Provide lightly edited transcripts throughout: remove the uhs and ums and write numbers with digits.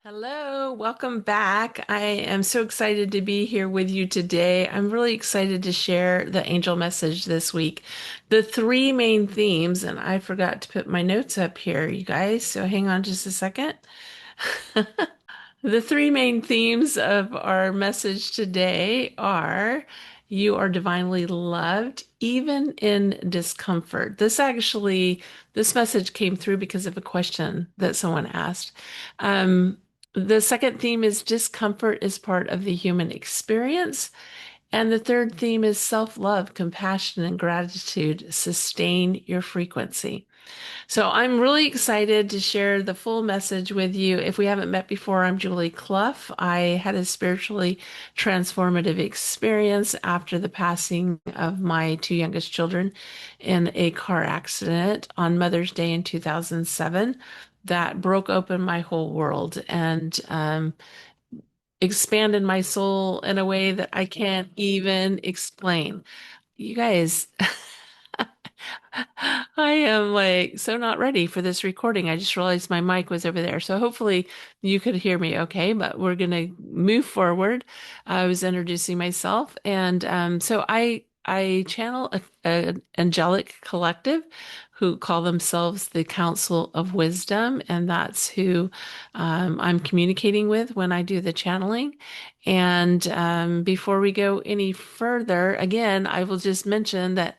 Hello, welcome back. I am so excited to be here with you today. I'm really excited to share the angel message this week. The three main themes, and I forgot to put my notes up here, you guys, so hang on just a second. The three main themes of our message today are you are divinely loved, even in discomfort. This message came through because of a question that someone asked. Um, the second theme is discomfort is part of the human experience. And the third theme is self-love, compassion, and gratitude. Sustain your frequency. So I'm really excited to share the full message with you. If we haven't met before, I'm Julie Clough. I had a spiritually transformative experience after the passing of my two youngest children in a car accident on Mother's Day in 2007 that broke open my whole world and expanded my soul in a way that I can't even explain. You guys, I am like so not ready for this recording. I just realized my mic was over there. So hopefully you could hear me okay, but we're going to move forward. I was introducing myself and so I channel a angelic collective who call themselves the Council of Wisdom, and that's who I'm communicating with when I do the channeling. And before we go any further, again, I will just mention that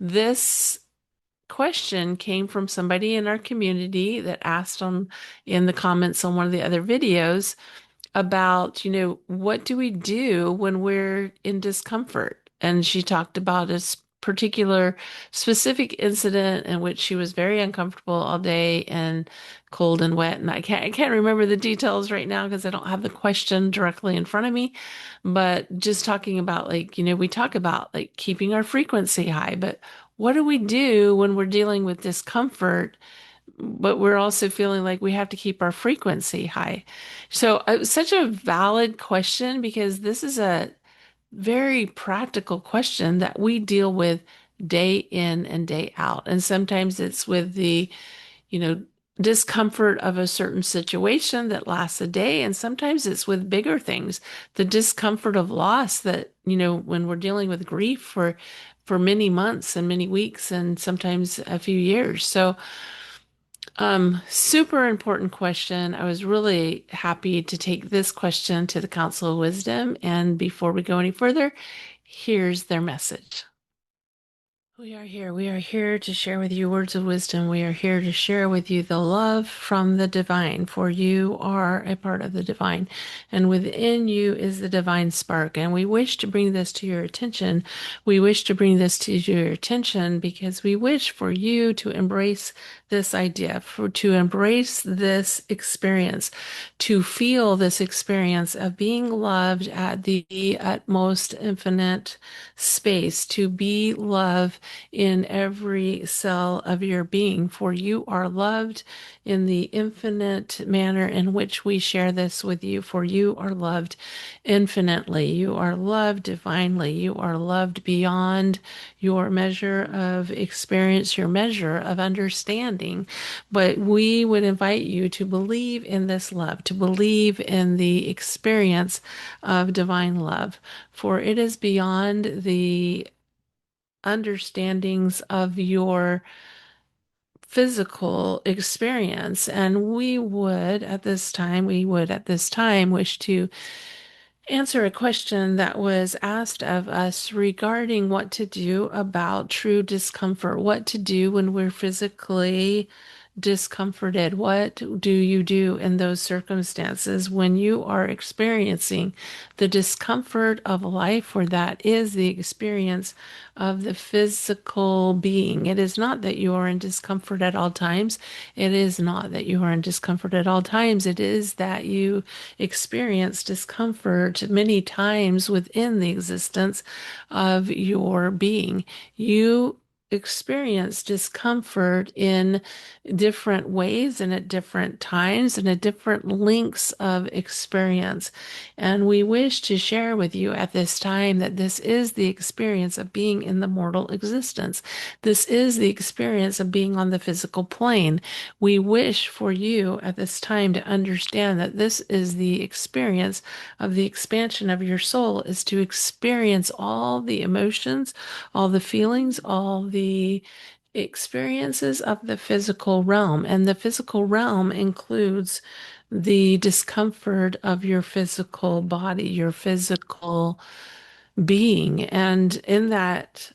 this question came from somebody in our community that asked on in the comments on one of the other videos about, what do we do when we're in discomfort? And she talked about a particular specific incident in which she was very uncomfortable all day and cold and wet. And I can't remember the details right now because I don't have the question directly in front of me. But just talking about like, we talk about like keeping our frequency high, but what do we do when we're dealing with discomfort? But we're also feeling like we have to keep our frequency high. So it was such a valid question because this is a very practical question that we deal with day in and day out. And sometimes it's with the, you know, discomfort of a certain situation that lasts a day. And sometimes it's with bigger things, the discomfort of loss that, when we're dealing with grief for many months and many weeks and sometimes a few years. So super important question. I was really happy to take this question to the Council of Wisdom. And before we go any further, here's their message. We are here. We are here to share with you words of wisdom. We are here to share with you the love from the divine, for you are a part of the divine, and within you is the divine spark. And we wish to bring this to your attention. We wish to bring this to your attention because we wish for you to embrace this idea, to embrace this experience, to feel this experience of being loved at the utmost infinite space, to be love in every cell of your being, for you are loved in the infinite manner in which we share this with you, for you are loved infinitely. You are loved divinely. You are loved beyond your measure of experience, your measure of understanding. But we would invite you to believe in this love, to believe in the experience of divine love, for it is beyond the understandings of your physical experience. And we would at this time wish to answer a question that was asked of us regarding what to do about true discomfort, what to do when we're physically discomforted. What do you do in those circumstances when you are experiencing the discomfort of life, where that is the experience of the physical being? It is not that you are in discomfort at all times. It is not that you are in discomfort at all times. It is that you experience discomfort many times within the existence of your being. You experience discomfort in different ways and at different times and at different lengths of experience. And we wish to share with you at this time that this is the experience of being in the mortal existence. This is the experience of being on the physical plane. We wish for you at this time to understand that this is the experience of the expansion of your soul, is to experience all the emotions, all the feelings, all the experiences of the physical realm. And the physical realm includes the discomfort of your physical body, your physical being. And in that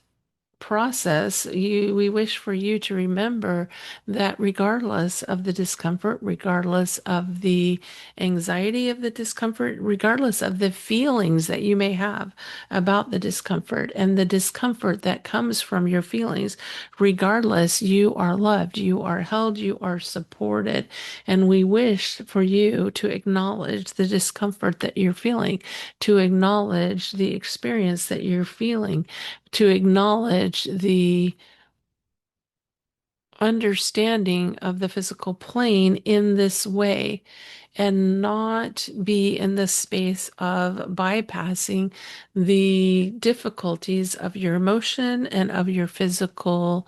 process, we wish for you to remember that regardless of the discomfort, regardless of the anxiety of the discomfort, regardless of the feelings that you may have about the discomfort and the discomfort that comes from your feelings, regardless, you are loved, you are held, you are supported. And we wish for you to acknowledge the discomfort that you're feeling, to acknowledge the experience that you're feeling, to acknowledge the understanding of the physical plane in this way and not be in the space of bypassing the difficulties of your emotion and of your physical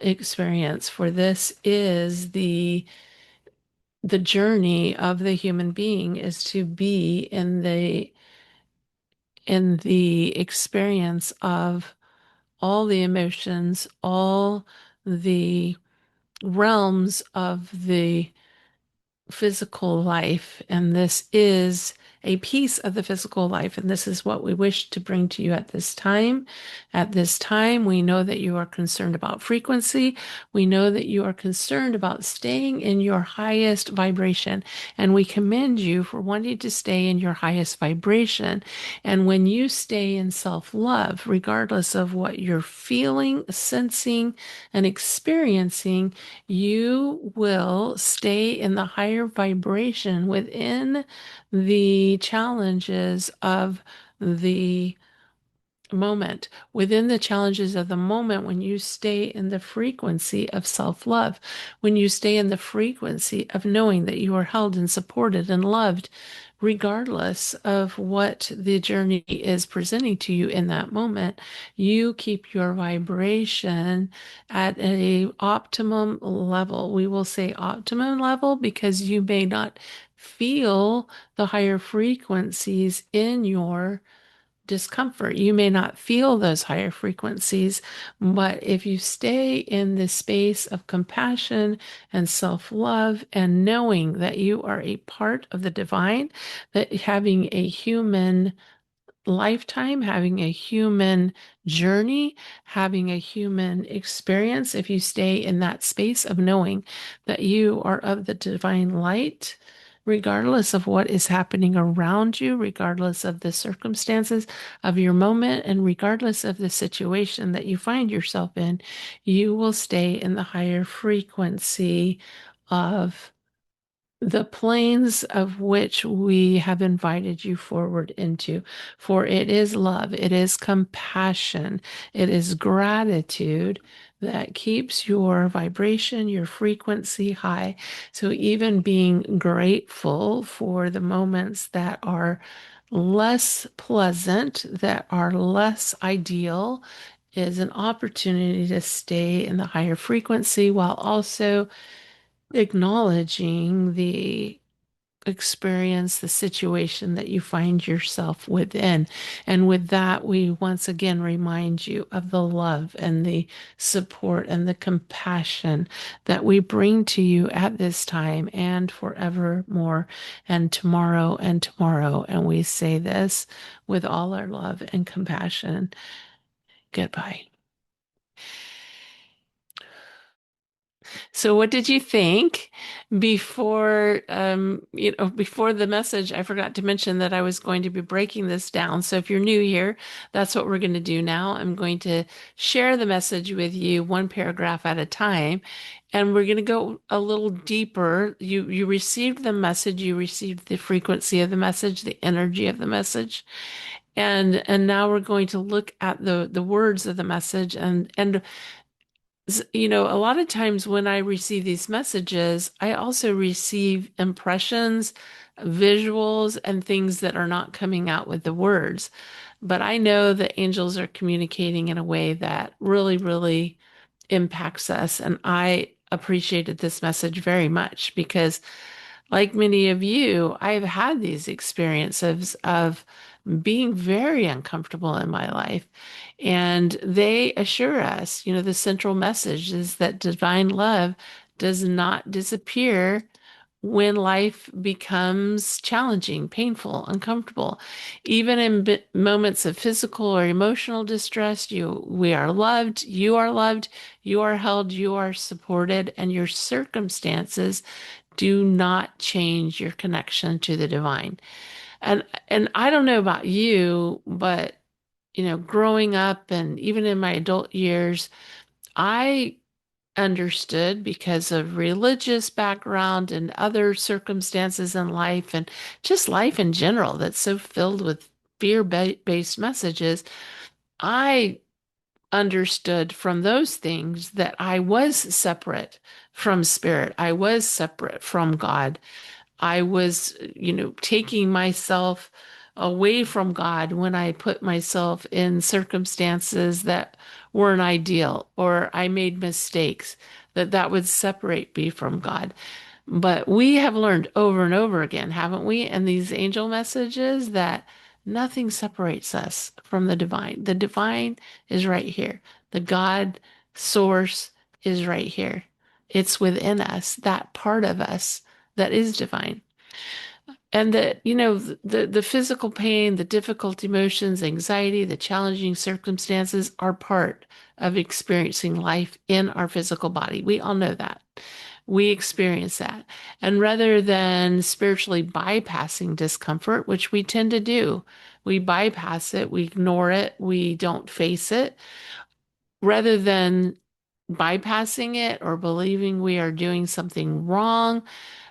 experience. For this is the journey of the human being, is to be in the experience of all the emotions, all the realms of the physical life. And this is a piece of the physical life. And this is what we wish to bring to you at this time. At this time, we know that you are concerned about frequency. We know that you are concerned about staying in your highest vibration. And we commend you for wanting to stay in your highest vibration. And when you stay in self-love, regardless of what you're feeling, sensing, and experiencing, you will stay in the higher vibration within the challenges of the moment. Within the challenges of the moment, when you stay in the frequency of self-love, when you stay in the frequency of knowing that you are held and supported and loved, regardless of what the journey is presenting to you in that moment, you keep your vibration at a optimum level. We will say optimum level because you may not feel the higher frequencies in your discomfort. You may not feel those higher frequencies, but if you stay in the space of compassion and self-love and knowing that you are a part of the divine, that having a human lifetime, having a human journey, having a human experience, if you stay in that space of knowing that you are of the divine light, regardless of what is happening around you, regardless of the circumstances of your moment, and regardless of the situation that you find yourself in, you will stay in the higher frequency of the planes of which we have invited you forward into. For it is love, it is compassion, it is gratitude that keeps your vibration, your frequency high. So even being grateful for the moments that are less pleasant, that are less ideal, is an opportunity to stay in the higher frequency while also acknowledging the experience, the situation that you find yourself within. And with that, we once again remind you of the love and the support and the compassion that we bring to you at this time and forevermore and tomorrow and tomorrow. And we say this with all our love and compassion. Goodbye. So what did you think before the message? I forgot to mention that I was going to be breaking this down. So if you're new here, that's what we're going to do now. I'm going to share the message with you one paragraph at a time, and we're going to go a little deeper. You received the message, you received the frequency of the message, the energy of the message. And now we're going to look at the words of the message and A lot of times when I receive these messages, I also receive impressions, visuals, and things that are not coming out with the words. But I know that angels are communicating in a way that really, really impacts us. And I appreciated this message very much because, like many of you, I've had these experiences of being very uncomfortable in my life. And they assure us, the central message is that divine love does not disappear when life becomes challenging, painful, uncomfortable. Even in moments of physical or emotional distress, we are loved, you are held, you are supported, and your circumstances do not change your connection to the divine. And I don't know about you, but growing up and even in my adult years, I understood because of religious background and other circumstances in life and just life in general that's so filled with fear-based messages. I understood from those things that I was separate from spirit. I was separate from God. I was, taking myself away from God when I put myself in circumstances that weren't ideal or I made mistakes, that would separate me from God. But we have learned over and over again, haven't we, in these angel messages that nothing separates us from the divine. The divine is right here. The God source is right here. It's within us, that part of us that is divine. And that, the physical pain, the difficult emotions, anxiety, the challenging circumstances are part of experiencing life in our physical body. We all know that. We experience that. And rather than spiritually bypassing discomfort, which we tend to do, we bypass it, we ignore it, we don't face it, rather than bypassing it or believing we are doing something wrong.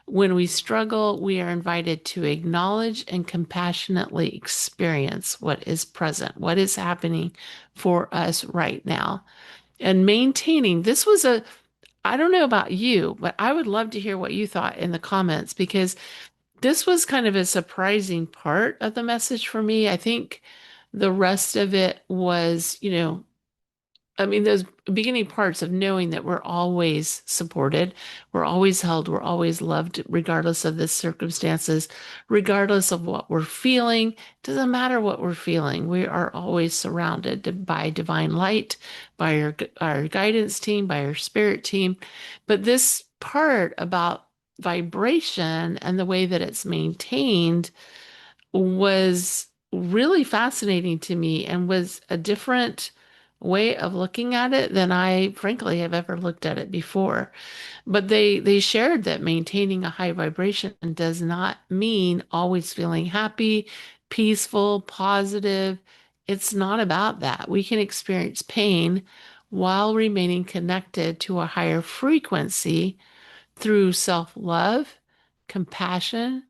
When we struggle, we are invited to acknowledge and compassionately experience what is present, what is happening for us right now. And maintaining, I don't know about you, but I would love to hear what you thought in the comments because this was kind of a surprising part of the message for me. I think the rest of it was, those beginning parts of knowing that we're always supported, we're always held, we're always loved, regardless of the circumstances, regardless of what we're feeling. Doesn't matter what we're feeling. We are always surrounded by divine light, by our guidance team, by our spirit team. But this part about vibration and the way that it's maintained was really fascinating to me and was a different way of looking at it than I frankly have ever looked at it before. But they shared that maintaining a high vibration does not mean always feeling happy, peaceful, positive. It's not about that. We can experience pain while remaining connected to a higher frequency through self-love, compassion,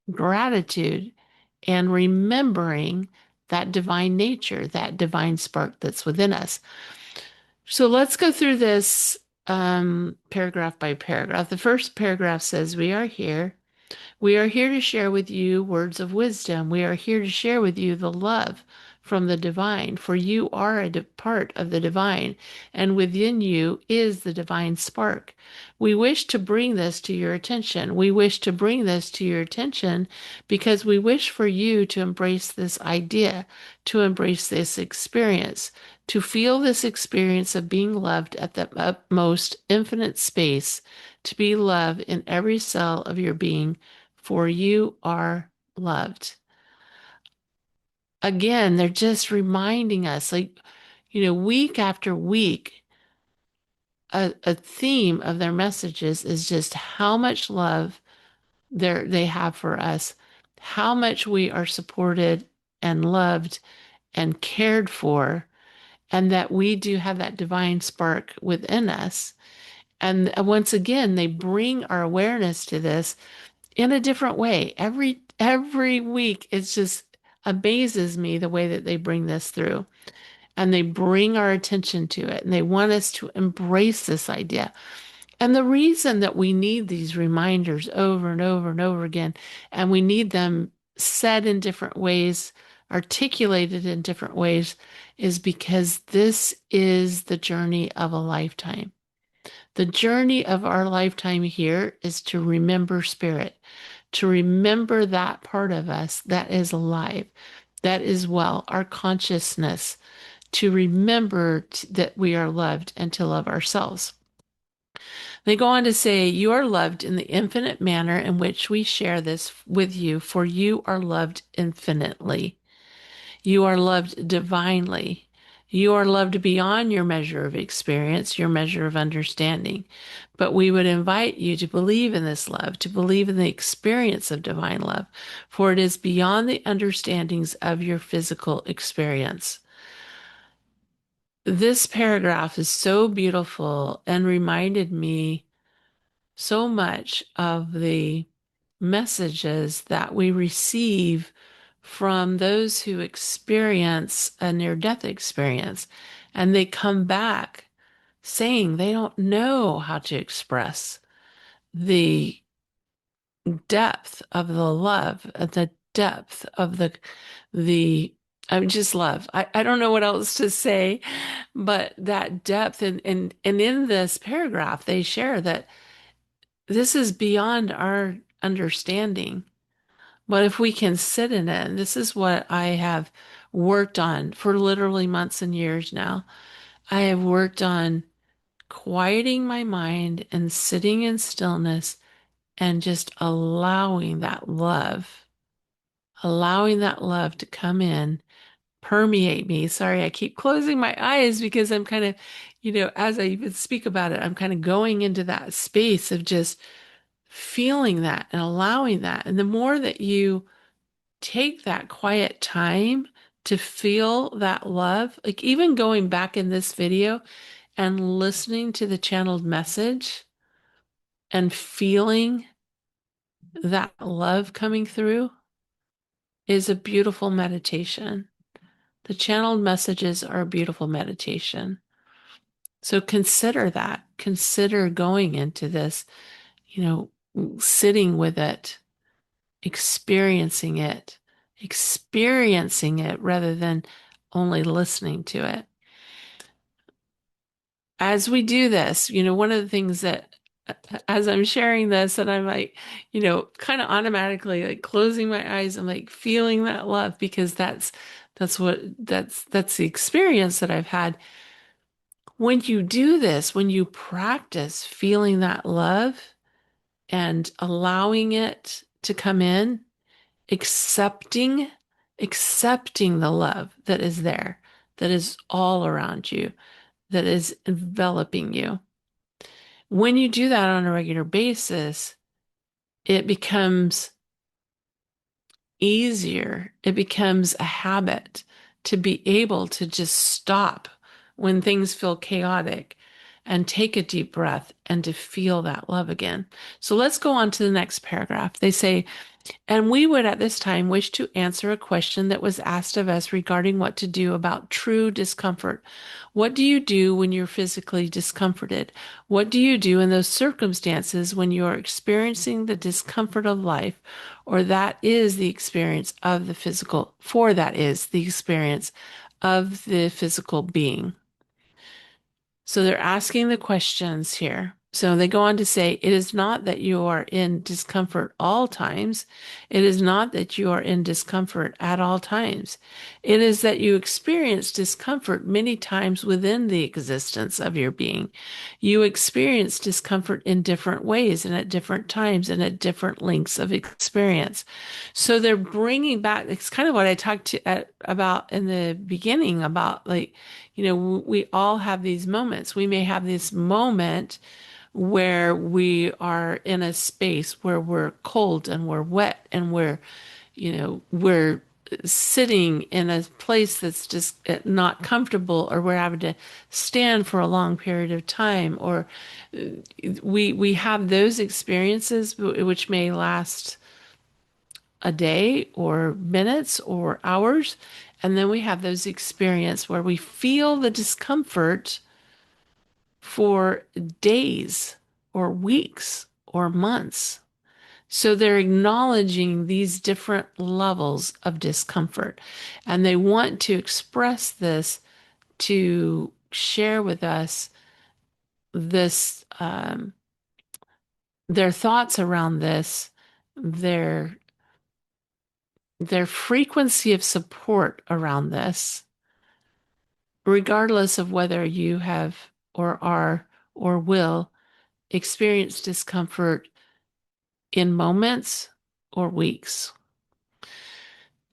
gratitude, and remembering that divine nature, that divine spark that's within us. So let's go through this paragraph by paragraph. The first paragraph says, We are here. We are here to share with you words of wisdom. We are here to share with you the love from the divine, for you are a part of the divine, and within you is the divine spark. We wish to bring this to your attention. We wish to bring this to your attention because we wish for you to embrace this idea, to embrace this experience, to feel this experience of being loved at the utmost infinite space, to be loved in every cell of your being, for you are loved. Again, they're just reminding us, like, week after week, a theme of their messages is just how much love they have for us, how much we are supported and loved and cared for, and that we do have that divine spark within us. And once again, they bring our awareness to this in a different way. Every week, it just amazes me the way that they bring this through. and they bring our attention to it and they want us to embrace this idea. And the reason that we need these reminders over and over and over again, and we need them said in different ways, articulated in different ways, is because this is the journey of a lifetime. The journey of our lifetime here is to remember spirit, to remember that part of us that is alive, that is well, our consciousness, to remember that we are loved and to love ourselves. They go on to say, you are loved in the infinite manner in which we share this with you, for you are loved infinitely. You are loved divinely. You are loved beyond your measure of experience, your measure of understanding. But we would invite you to believe in this love, to believe in the experience of divine love, for it is beyond the understandings of your physical experience. This paragraph is so beautiful and reminded me so much of the messages that we receive from those who experience a near-death experience, and they come back saying they don't know how to express the depth of the love, the depth of the I just love. I don't know what else to say, but that depth and in this paragraph they share that this is beyond our understanding. But if we can sit in it, and this is what I have worked on for literally months and years now, I have worked on quieting my mind and sitting in stillness and just allowing that love to come in, permeate me. Sorry, I keep closing my eyes because I'm kind of, as I even speak about it, I'm kind of going into that space of just feeling that and allowing that. And the more that you take that quiet time to feel that love, like even going back in this video and listening to the channeled message and feeling that love coming through is a beautiful meditation. The channeled messages are a beautiful meditation. So consider that. Consider going into this, you know, sitting with it, experiencing it rather than only listening to it. As we do this, one of the things that as I'm sharing this and I'm like, kind of automatically like closing my eyes, I'm like feeling that love because that's the experience that I've had. When you do this, when you practice feeling that love and allowing it to come in, accepting accepting the love that is there, that is all around you, that is enveloping you. When you do that on a regular basis, it becomes easier. It becomes a habit to be able to just stop when things feel chaotic and take a deep breath and to feel that love again. So let's go on to the next paragraph. They say, and we would at this time wish to answer a question that was asked of us regarding what to do about true discomfort. What do you do when you're physically discomforted? What do you do in those circumstances when you are experiencing the discomfort of life, or that is the experience of the physical, for that is the experience of the physical being? So they're asking the questions here. So they go on to say, it is not that you are in discomfort all times. It is not that you are in discomfort at all times. It is that you experience discomfort many times within the existence of your being. You experience discomfort in different ways and at different times and at different lengths of experience. So they're bringing back, it's kind of what I talked about in the beginning about like, we all have these moments. We may have this moment where we are in a space where we're cold and we're wet and we're sitting in a place that's just not comfortable, or we're having to stand for a long period of time, or we have those experiences which may last a day or minutes or hours. And then we have those experiences where we feel the discomfort for days or weeks or months. So they're acknowledging these different levels of discomfort, and they want to express this to share with us this, their thoughts around this, their their frequency of support around this, regardless of whether you have or are or will experience discomfort in moments or weeks.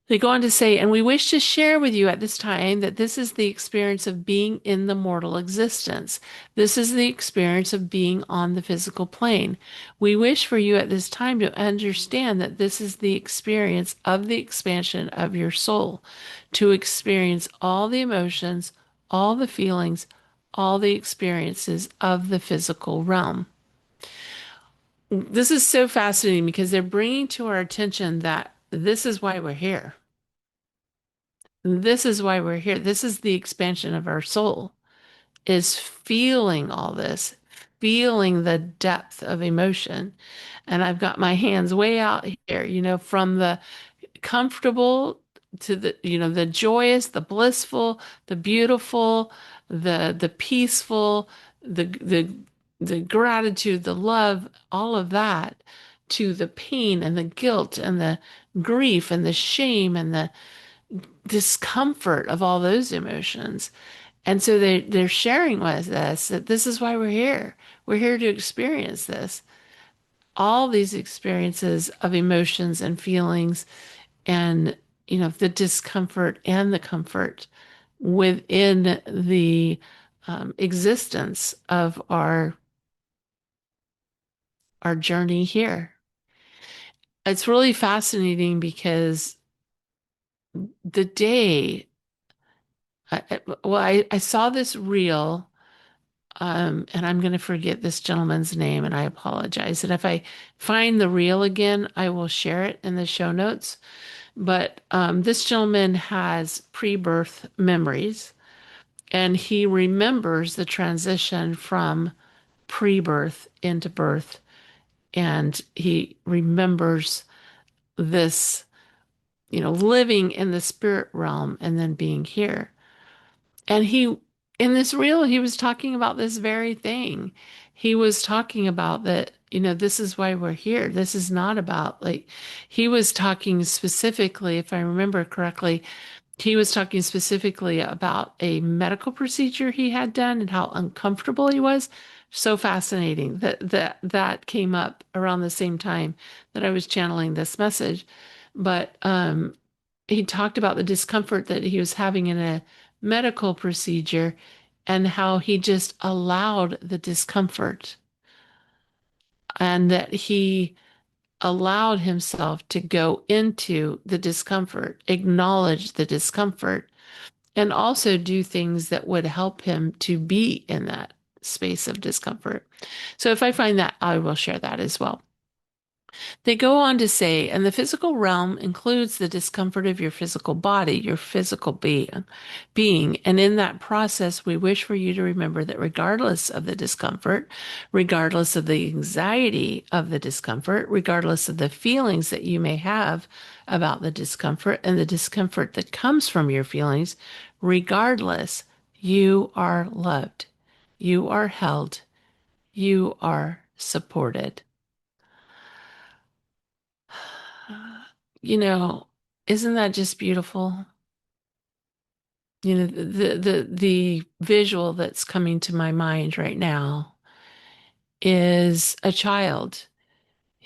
They go on to say, and we wish to share with you at this time that this is the experience of being in the mortal existence. This is the experience of being on the physical plane. We wish for you at this time to understand that this is the experience of the expansion of your soul, to experience all the emotions, all the feelings, all the experiences of the physical realm. This is so fascinating because they're bringing to our attention that this is why we're here. This is why we're here. This is the expansion of our soul, is feeling all this, feeling the depth of emotion. And I've got my hands way out here, from the comfortable to the, the joyous, the blissful, the beautiful, the peaceful, the gratitude, the love, all of that, to the pain and the guilt and the grief and the shame and the discomfort of all those emotions. And so they're sharing with us that this is why we're here. We're here to experience this. All these experiences of emotions and feelings and, the discomfort and the comfort within the existence of our journey here. It's really fascinating because the day, I saw this reel. And I'm going to forget this gentleman's name, and I apologize. And if I find the reel again, I will share it in the show notes. But this gentleman has pre-birth memories, and he remembers the transition from pre-birth into birth, and he remembers this, living in the spirit realm and then being here. And in this reel, he was talking about this very thing. He was talking about that, this is why we're here. This is not about he was talking specifically, if I remember correctly, he was talking specifically about a medical procedure he had done and how uncomfortable he was. So fascinating that came up around the same time that I was channeling this message. But he talked about the discomfort that he was having in a medical procedure and how he just allowed the discomfort and that he allowed himself to go into the discomfort, acknowledge the discomfort, and also do things that would help him to be in that space of discomfort. So if I find that, I will share that as well. They go on to say, and the physical realm includes the discomfort of your physical body, your physical being. And in that process, we wish for you to remember that regardless of the discomfort, regardless of the anxiety of the discomfort, regardless of the feelings that you may have about the discomfort and the discomfort that comes from your feelings, regardless, you are loved, you are held, you are supported. You know, isn't that just beautiful? The visual that's coming to my mind right now is a child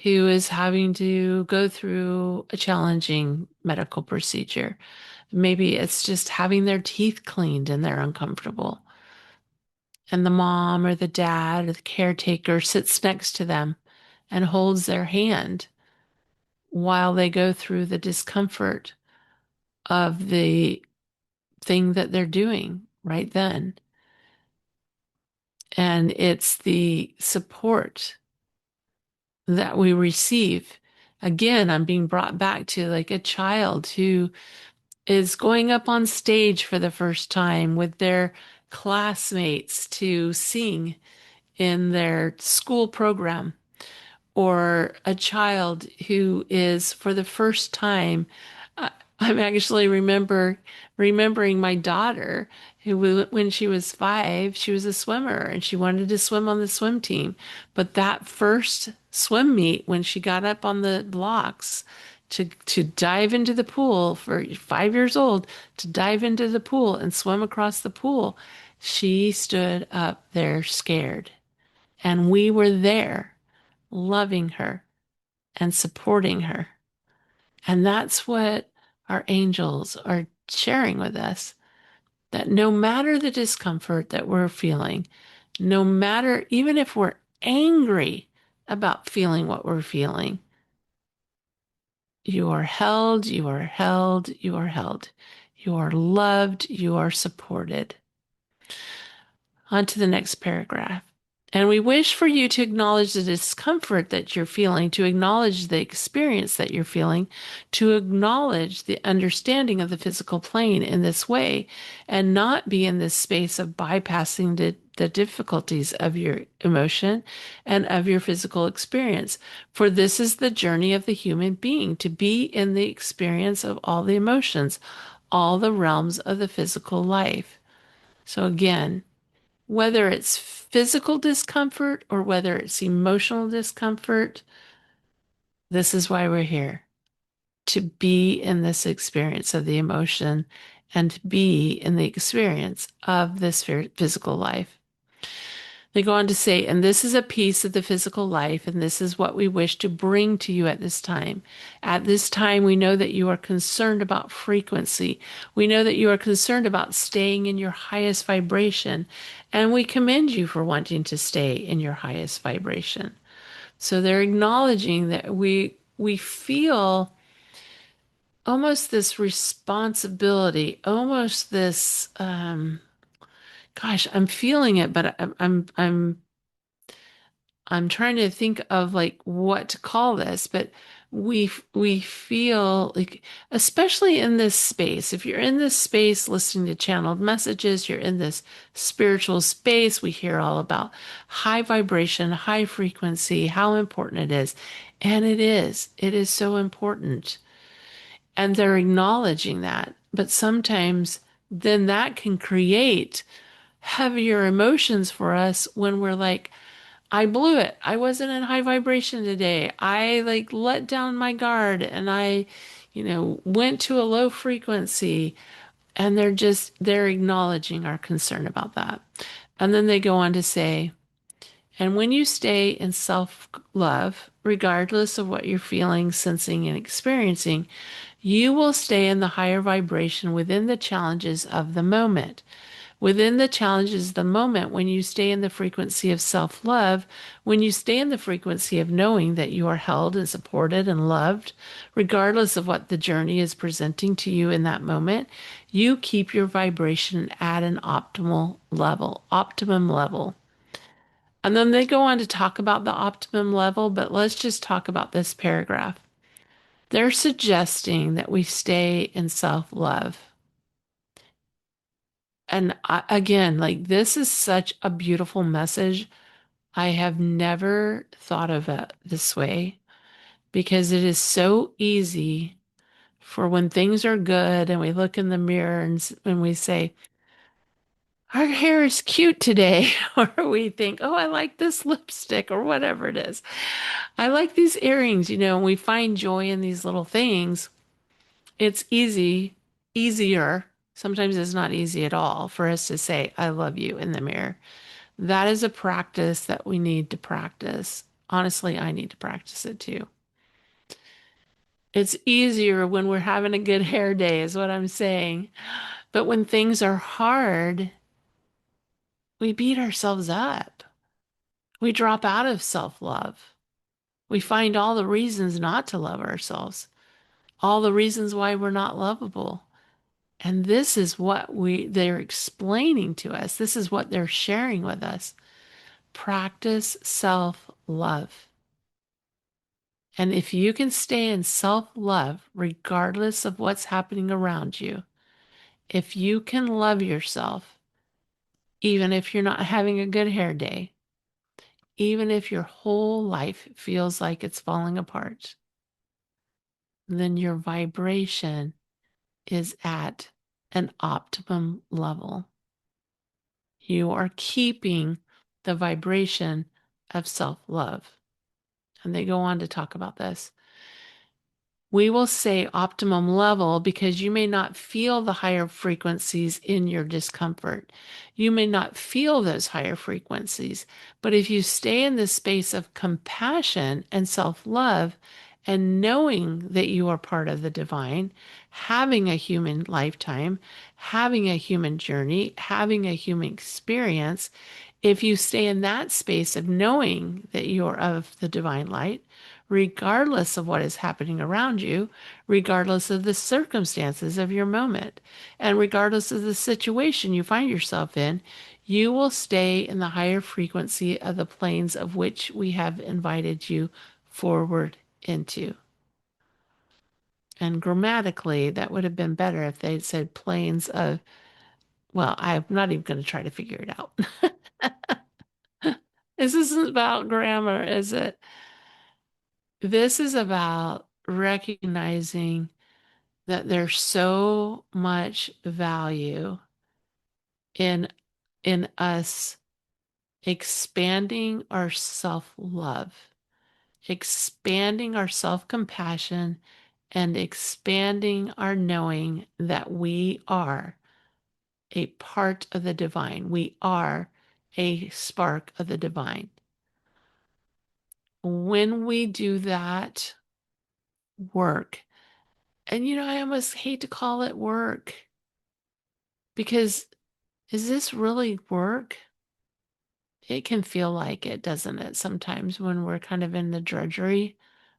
who is having to go through a challenging medical procedure. Maybe it's just having their teeth cleaned and they're uncomfortable. And the mom or the dad or the caretaker sits next to them and holds their hand while they go through the discomfort of the thing that they're doing right then. And it's the support that we receive. Again, I'm being brought back to like a child who is going up on stage for the first time with their classmates to sing in their school program, or a child who is for the first time. I- I'm actually remembering my daughter who, when she was 5, she was a swimmer and she wanted to swim on the swim team. But that first swim meet, when she got up on the blocks to dive into the pool, for 5 years old, to dive into the pool and swim across the pool, she stood up there scared. And we were there loving her and supporting her. And that's what our angels are sharing with us, that no matter the discomfort that we're feeling, no matter, even if we're angry about feeling what we're feeling, you are held, you are held, you are held. You are loved, you are supported. On to the next paragraph. And we wish for you to acknowledge the discomfort that you're feeling, to acknowledge the experience that you're feeling, to acknowledge the understanding of the physical plane in this way, and not be in this space of bypassing the difficulties of your emotion and of your physical experience. For this is the journey of the human being, to be in the experience of all the emotions, all the realms of the physical life. So again, whether it's physical discomfort or whether it's emotional discomfort, this is why we're here, to be in this experience of the emotion and to be in the experience of this physical life. They go on to say, and this is a piece of the physical life, and this is what we wish to bring to you at this time. At this time, we know that you are concerned about frequency. We know that you are concerned about staying in your highest vibration, and we commend you for wanting to stay in your highest vibration. So they're acknowledging that we feel almost this responsibility, almost this gosh, I'm feeling it, but I'm trying to think of like what to call this, but we feel like, especially in this space, if you're in this space listening to channeled messages, you're in this spiritual space, we hear all about high vibration, high frequency, how important it is. And it is so important. And they're acknowledging that. But sometimes then that can create heavier emotions for us when we're like, I blew it. I wasn't in high vibration today. I like let down my guard and went to a low frequency. And they're acknowledging our concern about that. And then they go on to say, and when you stay in self love, regardless of what you're feeling, sensing, and experiencing, you will stay in the higher vibration within the challenges of the moment. Within the challenges of the moment, when you stay in the frequency of self love, when you stay in the frequency of knowing that you are held and supported and loved, regardless of what the journey is presenting to you in that moment, you keep your vibration at an optimum level. And then they go on to talk about the optimum level, but let's just talk about this paragraph. They're suggesting that we stay in self love. And again, like this is such a beautiful message. I have never thought of it this way because it is so easy for when things are good and we look in the mirror and we say, our hair is cute today, or we think, oh, I like this lipstick or whatever it is. I like these earrings, and we find joy in these little things. It's easier. Sometimes it's not easy at all for us to say, I love you in the mirror. That is a practice that we need to practice. Honestly, I need to practice it too. It's easier when we're having a good hair day, is what I'm saying. But when things are hard, we beat ourselves up. We drop out of self-love. We find all the reasons not to love ourselves, all the reasons why we're not lovable. And this is what they're explaining to us. This is what they're sharing with us. Practice self-love. And if you can stay in self-love, regardless of what's happening around you, if you can love yourself, even if you're not having a good hair day, even if your whole life feels like it's falling apart, then your vibration is at an optimum level. You are keeping the vibration of self-love. And they go on to talk about this. We will say optimum level because you may not feel the higher frequencies in your discomfort. You may not feel those higher frequencies, but if you stay in this space of compassion and self-love and knowing that you are part of the divine, having a human lifetime, having a human journey, having a human experience, if you stay in that space of knowing that you're of the divine light, regardless of what is happening around you, regardless of the circumstances of your moment, and regardless of the situation you find yourself in, you will stay in the higher frequency of the planes of which we have invited you forward into. And grammatically, that would have been better if they'd said planes of, well, I'm not even going to try to figure it out. This isn't about grammar, is it? This is about recognizing that there's so much value in us expanding our self-love, expanding our self-compassion, and expanding our knowing that we are a part of the divine. We are a spark of the divine. When we do that work, and I almost hate to call it work because is this really work? It can feel like it, doesn't it? Sometimes when we're kind of in the drudgery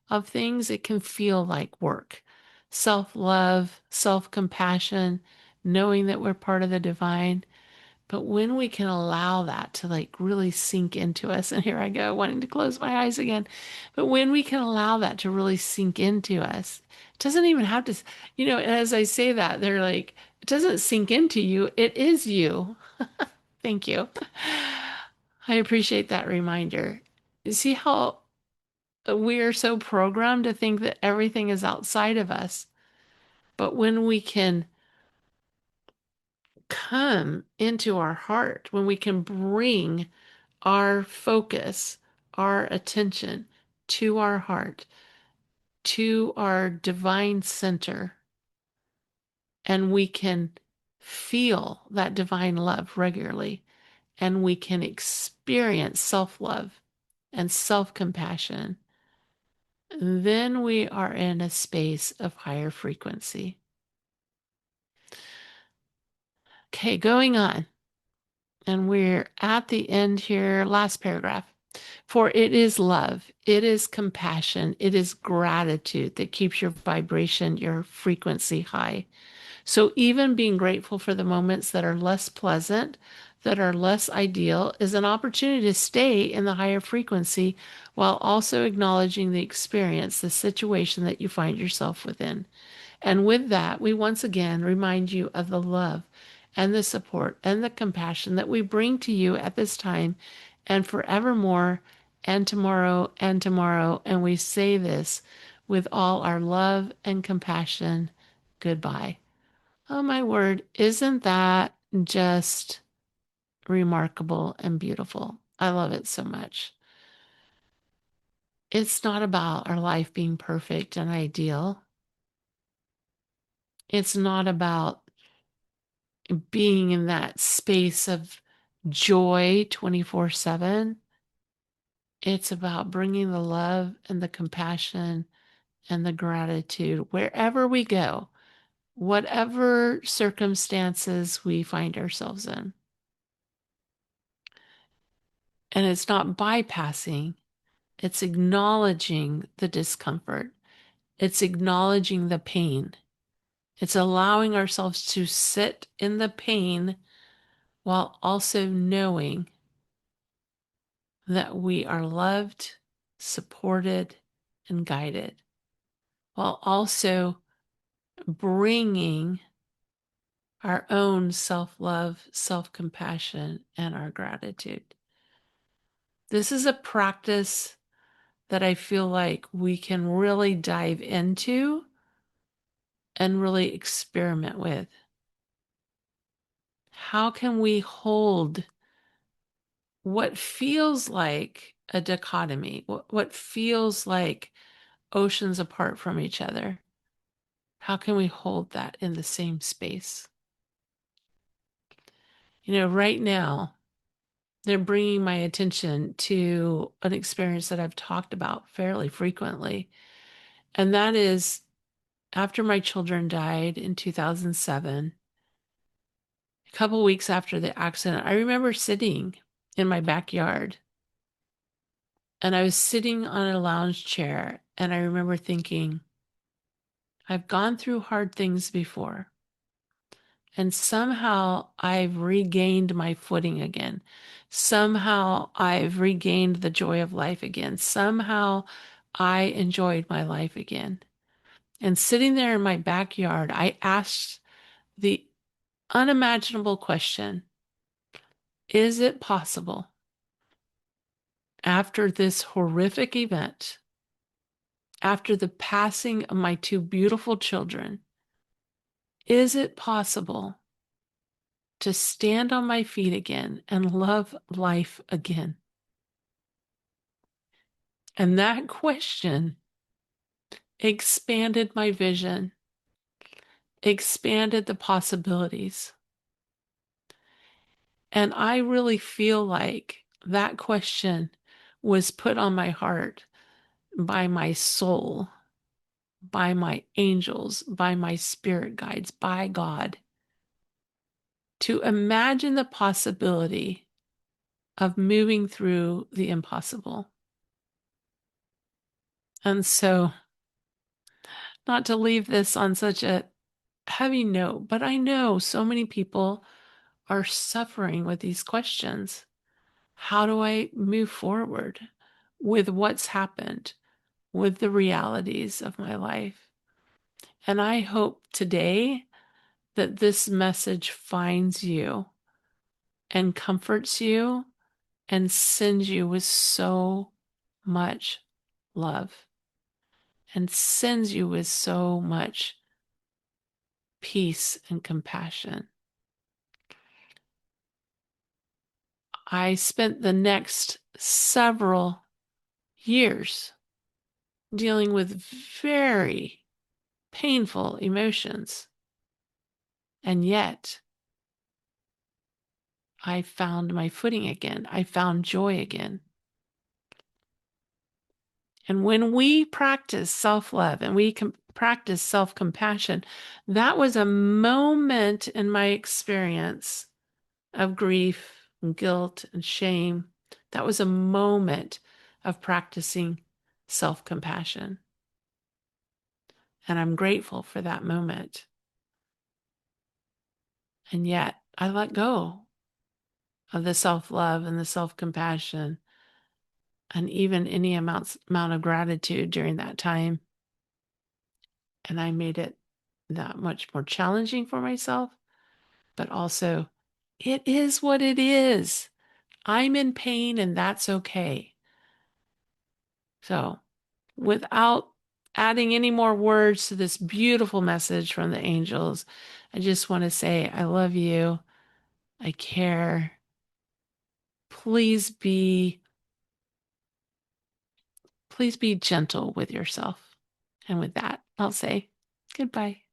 of things, it can feel like work. Self-love, self-compassion, knowing that we're part of the divine. But when we can allow that to really sink into us, and here I go wanting to close my eyes again, but when we can allow that to really sink into us, it doesn't even have to, as I say that, they're like, it doesn't sink into you, it is you. Thank you. I appreciate that reminder. You see how we are so programmed to think that everything is outside of us. But when we can come into our heart, when we can bring our focus, our attention to our heart, to our divine center, and we can feel that divine love regularly, and we can experience self-love and self-compassion, then we are in a space of higher frequency. Okay, going on. And we're at the end here, last paragraph. For it is love, it is compassion, it is gratitude that keeps your vibration, your frequency high. So even being grateful for the moments that are less pleasant, that are less ideal, is an opportunity to stay in the higher frequency while also acknowledging the experience, the situation that you find yourself within. And with that, we once again remind you of the love and the support and the compassion that we bring to you at this time and forevermore and tomorrow and tomorrow. And we say this with all our love and compassion. Goodbye. Oh, my word, isn't that just remarkable and beautiful? I love it so much. It's not about our life being perfect and ideal. It's not about being in that space of joy 24/7. It's about bringing the love and the compassion and the gratitude wherever we go, whatever circumstances we find ourselves in. And it's not bypassing, it's acknowledging the discomfort. It's acknowledging the pain. It's allowing ourselves to sit in the pain while also knowing that we are loved, supported, and guided, while also bringing our own self-love, self-compassion, and our gratitude. This is a practice that I feel like we can really dive into and really experiment with. How can we hold what feels like a dichotomy, what feels like oceans apart from each other? How can we hold that in the same space? Right now, they're bringing my attention to an experience that I've talked about fairly frequently. And that is after my children died in 2007, a couple weeks after the accident, I remember sitting in my backyard, and I was sitting on a lounge chair, and I remember thinking, I've gone through hard things before, and somehow I've regained my footing again. Somehow I've regained the joy of life again. Somehow I enjoyed my life again. And sitting there in my backyard, I asked the unimaginable question, is it possible after this horrific event, after the passing of my two beautiful children, is it possible to stand on my feet again and love life again? And that question expanded my vision, expanded the possibilities. And I really feel like that question was put on my heart by my soul, by my angels, by my spirit guides, by God, to imagine the possibility of moving through the impossible. And so, not to leave this on such a heavy note, but I know so many people are suffering with these questions. How do I move forward with what's happened, with the realities of my life? And I hope today that this message finds you and comforts you and sends you with so much love and sends you with so much peace and compassion. I spent the next several years dealing with very painful emotions, and yet I found my footing again. I found joy again. And when we practice self-love and we practice self-compassion, that was a moment in my experience of grief and guilt and shame. That was a moment of practicing self-compassion. And I'm grateful for that moment. And yet I let go of the self-love and the self-compassion and even any amount of gratitude during that time. And I made it that much more challenging for myself, but also it is what it is. I'm in pain and that's okay. So without adding any more words to this beautiful message from the angels, I just want to say, I love you. I care. Please be gentle with yourself. And with that, I'll say goodbye.